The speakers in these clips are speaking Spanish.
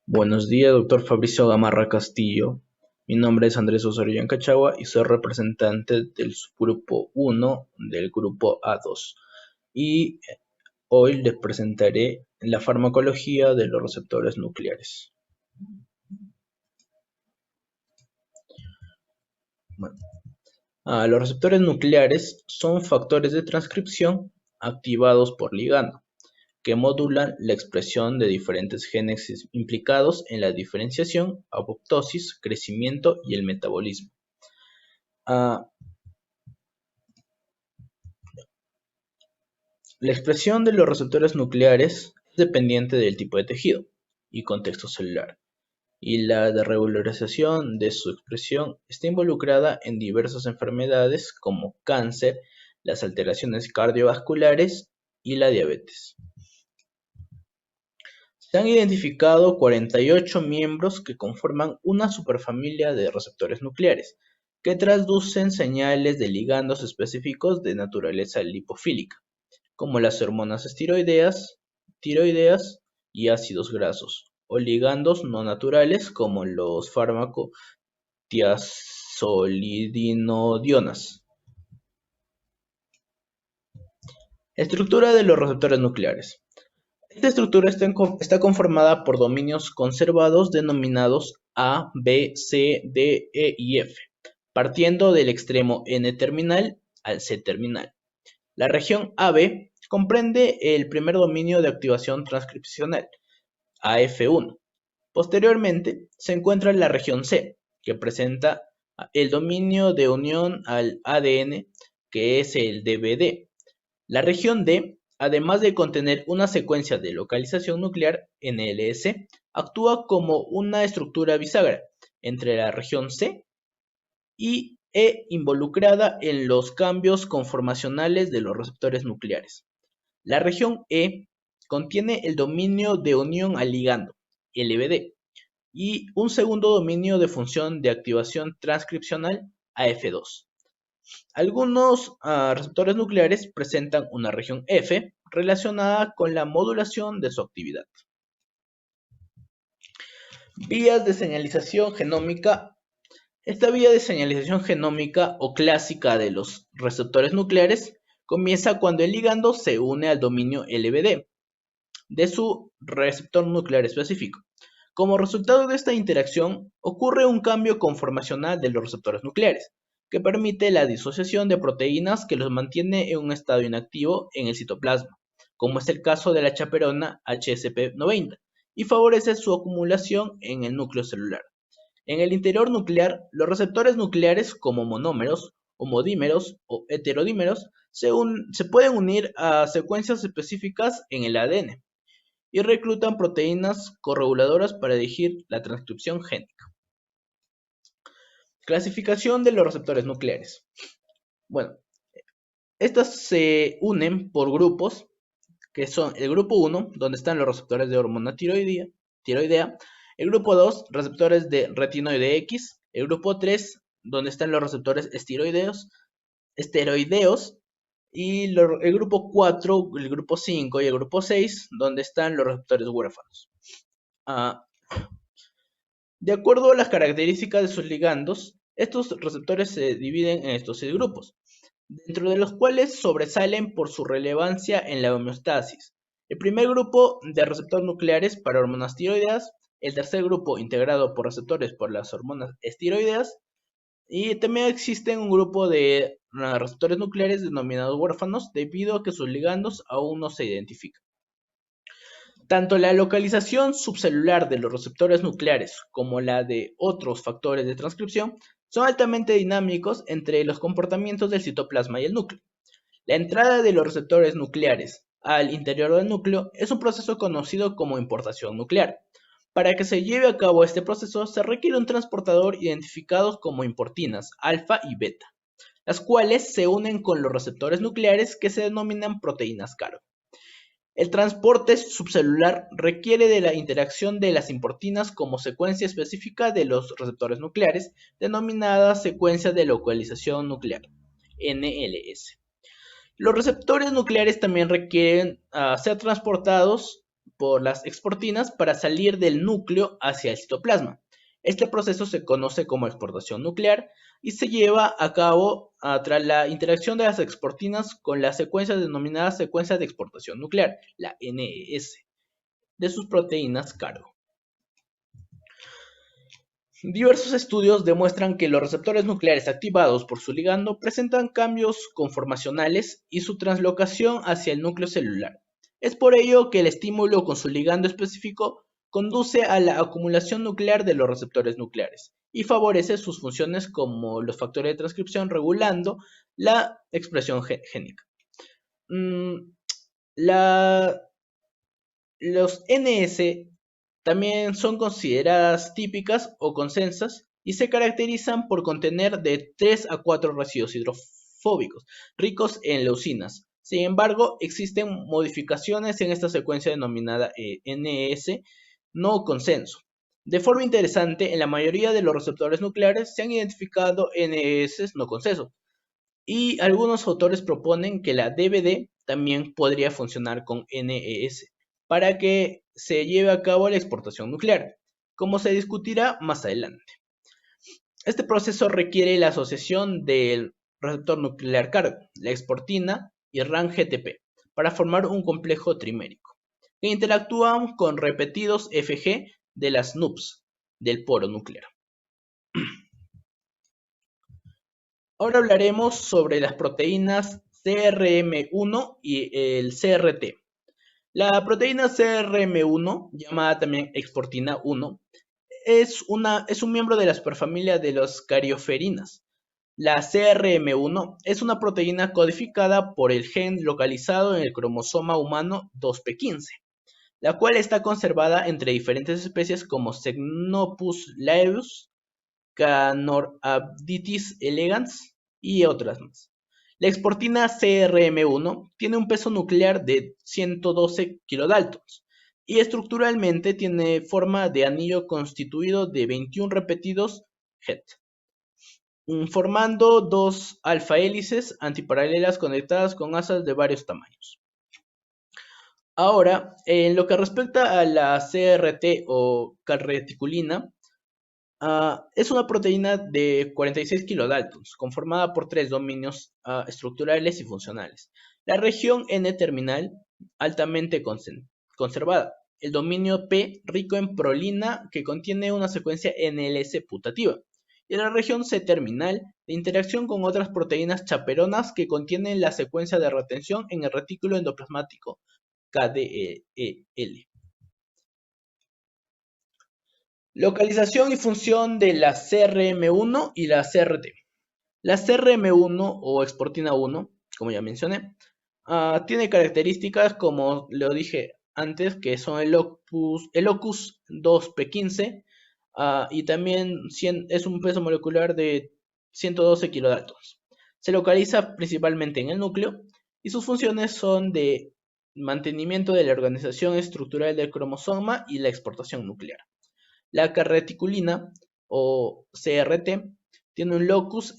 Buenos días, doctor Fabricio Gamarra Castillo. Mi nombre es Andrés Osorio Yancachagua y soy representante del subgrupo 1 del grupo A2. Y hoy les presentaré la farmacología de los receptores nucleares. Bueno, los receptores nucleares son factores de transcripción activados por ligando, que modulan la expresión de diferentes genes implicados en la diferenciación, apoptosis, crecimiento y el metabolismo. Ah, La expresión de los receptores nucleares es dependiente del tipo de tejido y contexto celular, y la desregularización de su expresión está involucrada en diversas enfermedades como cáncer, las alteraciones cardiovasculares y la diabetes. Se han identificado 48 miembros que conforman una superfamilia de receptores nucleares, que traducen señales de ligandos específicos de naturaleza lipofílica, como las hormonas esteroideas, tiroideas y ácidos grasos, o ligandos no naturales como los fármacos tiazolidinodionas. Estructura de los receptores nucleares. Esta estructura está conformada por dominios conservados denominados A, B, C, D, E y F, partiendo del extremo N-terminal al C-terminal. La región AB comprende el primer dominio de activación transcripcional, AF1. Posteriormente se encuentra la región C, que presenta el dominio de unión al ADN, que es el DVD. La región D, además de contener una secuencia de localización nuclear, NLS, actúa como una estructura bisagra entre la región C y E involucrada en los cambios conformacionales de los receptores nucleares. La región E contiene el dominio de unión al ligando, LBD, y un segundo dominio de función de activación transcripcional, AF2. Algunos receptores nucleares presentan una región F relacionada con la modulación de su actividad. Vías de señalización genómica. Esta vía de señalización genómica o clásica de los receptores nucleares comienza cuando el ligando se une al dominio LBD de su receptor nuclear específico. Como resultado de esta interacción, ocurre un cambio conformacional de los receptores nucleares, que permite la disociación de proteínas que los mantiene en un estado inactivo en el citoplasma, como es el caso de la chaperona HSP90, y favorece su acumulación en el núcleo celular. En el interior nuclear, los receptores nucleares como monómeros, homodímeros o heterodímeros se pueden unir a secuencias específicas en el ADN y reclutan proteínas correguladoras para dirigir la transcripción génica. Clasificación de los receptores nucleares. Bueno, estas se unen por grupos, que son el grupo 1, donde están los receptores de hormona tiroidea, el grupo 2, receptores de retinoide X, el grupo 3, donde están los receptores esteroideos, y el grupo 4, el grupo 5 y el grupo 6, donde están los receptores huérfanos. De acuerdo a las características de sus ligandos, estos receptores se dividen en estos 6 grupos, dentro de los cuales sobresalen por su relevancia en la homeostasis. El primer grupo de receptores nucleares para hormonas tiroideas, el tercer grupo integrado por receptores por las hormonas esteroideas, y también existe un grupo de receptores nucleares denominados huérfanos debido a que sus ligandos aún no se identifican. Tanto la localización subcelular de los receptores nucleares como la de otros factores de transcripción son altamente dinámicos entre los comportamientos del citoplasma y el núcleo. La entrada de los receptores nucleares al interior del núcleo es un proceso conocido como importación nuclear. Para que se lleve a cabo este proceso se requiere un transportador identificado como importinas alfa y beta, las cuales se unen con los receptores nucleares que se denominan proteínas cargo. El transporte subcelular requiere de la interacción de las importinas como secuencia específica de los receptores nucleares, denominada secuencia de localización nuclear, NLS. Los receptores nucleares también requieren ser transportados por las exportinas para salir del núcleo hacia el citoplasma. Este proceso se conoce como exportación nuclear y se lleva a cabo tras la interacción de las exportinas con la secuencia denominada secuencia de exportación nuclear, la NES, de sus proteínas cargo. Diversos estudios demuestran que los receptores nucleares activados por su ligando presentan cambios conformacionales y su translocación hacia el núcleo celular. Es por ello que el estímulo con su ligando específico conduce a la acumulación nuclear de los receptores nucleares y favorece sus funciones como los factores de transcripción, regulando la expresión génica. Los NS también son consideradas típicas o consensas y se caracterizan por contener de 3 a 4 residuos hidrofóbicos ricos en leucinas. Sin embargo, existen modificaciones en esta secuencia denominada NS no consenso. De forma interesante, en la mayoría de los receptores nucleares se han identificado NS no consenso, y algunos autores proponen que la DVD también podría funcionar con NES para que se lleve a cabo la exportación nuclear, como se discutirá más adelante. Este proceso requiere la asociación del receptor nuclear cargo, la exportina y RAN-GTP para formar un complejo trimérico, que interactúan con repetidos FG de las NUPs del poro nuclear. Ahora hablaremos sobre las proteínas CRM1 y el CRT. La proteína CRM1, llamada también exportina 1, es un miembro de la superfamilia de los carioferinas. La CRM1 es una proteína codificada por el gen localizado en el cromosoma humano 2p15, la cual está conservada entre diferentes especies como Xenopus laeus, Canorhabditis elegans y otras más. La exportina CRM1 tiene un peso nuclear de 112 kilodaltons y estructuralmente tiene forma de anillo constituido de 21 repetidos Het, formando dos alfa hélices antiparalelas conectadas con asas de varios tamaños. Ahora, en lo que respecta a la CRT o calreticulina, es una proteína de 46 kilodaltons, conformada por 3 dominios estructurales y funcionales. La región N-terminal, altamente conservada. El dominio P, rico en prolina, que contiene una secuencia NLS putativa. Y la región C-terminal, de interacción con otras proteínas chaperonas que contienen la secuencia de retención en el retículo endoplasmático, KDEL. Localización y función de la CRM1 y la CRT. La CRM1 o exportina 1, como ya mencioné, tiene características como lo dije antes, que son el locus 2p15 y también es un peso molecular de 112 kilodaltons. Se localiza principalmente en el núcleo y sus funciones son de mantenimiento de la organización estructural del cromosoma y la exportación nuclear. La carreticulina o CRT tiene un locus,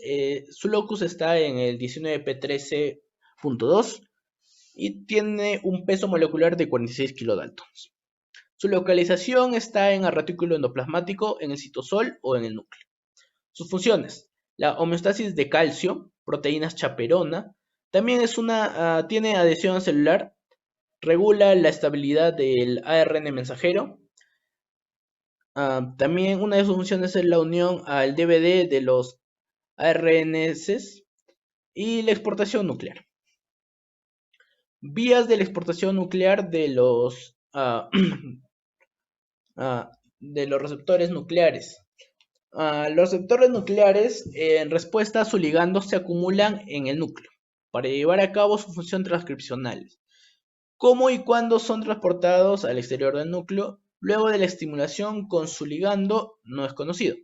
su locus está en el 19p13.2 y tiene un peso molecular de 46 kilodaltons. Su localización está en el retículo endoplasmático, en el citosol o en el núcleo. Sus funciones: la homeostasis de calcio, proteínas chaperona, también tiene adhesión celular, regula la estabilidad del ARN mensajero. También una de sus funciones es la unión al DVD de los ARNs y la exportación nuclear. Vías de la exportación nuclear de los receptores nucleares. Los receptores nucleares, en respuesta a su ligando, se acumulan en el núcleo para llevar a cabo su función transcripcional. ¿Cómo y cuándo son transportados al exterior del núcleo? Luego de la estimulación con su ligando no es conocido.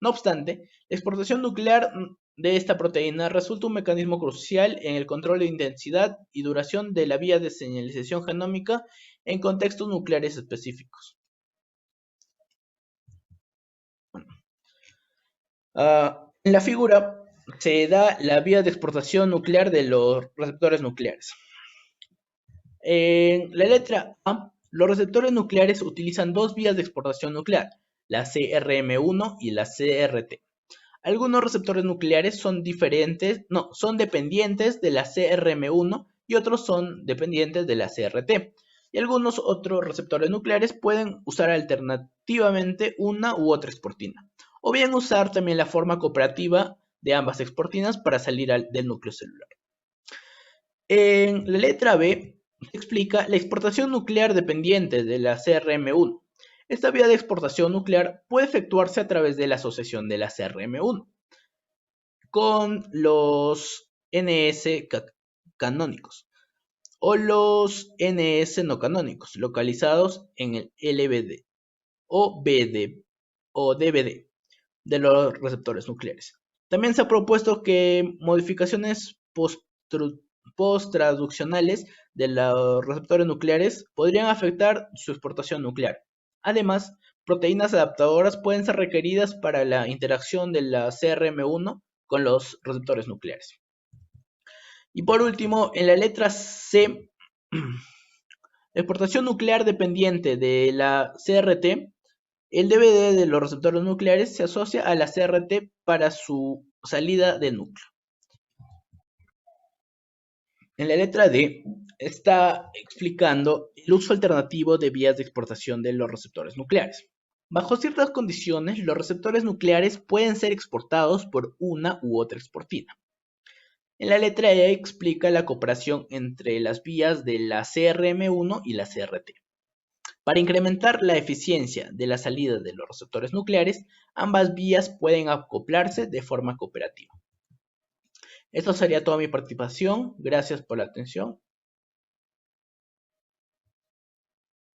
No obstante, la exportación nuclear de esta proteína resulta un mecanismo crucial en el control de intensidad y duración de la vía de señalización genómica en contextos nucleares específicos. En la figura se da la vía de exportación nuclear de los receptores nucleares. En la letra A Los receptores nucleares utilizan dos vías de exportación nuclear, la CRM1 y la CRT. Algunos receptores nucleares son dependientes de la CRM1 y otros son dependientes de la CRT. Y algunos otros receptores nucleares pueden usar alternativamente una u otra exportina, o bien usar también la forma cooperativa de ambas exportinas para salir del núcleo celular. En la letra B se explica la exportación nuclear dependiente de la CRM1. Esta vía de exportación nuclear puede efectuarse a través de la asociación de la CRM1 con los NS canónicos o los NS no canónicos localizados en el LBD o BD o DVD de los receptores nucleares. También se ha propuesto que modificaciones post-traduccionales de los receptores nucleares podrían afectar su exportación nuclear. Además, proteínas adaptadoras pueden ser requeridas para la interacción de la CRM1 con los receptores nucleares. Y por último, en la letra C, la exportación nuclear dependiente de la CRT, el DVD de los receptores nucleares se asocia a la CRT para su salida del núcleo. En la letra D está explicando el uso alternativo de vías de exportación de los receptores nucleares. Bajo ciertas condiciones, los receptores nucleares pueden ser exportados por una u otra exportina. En la letra E explica la cooperación entre las vías de la CRM1 y la CRT. Para incrementar la eficiencia de la salida de los receptores nucleares, ambas vías pueden acoplarse de forma cooperativa. Esto sería toda mi participación. Gracias por la atención.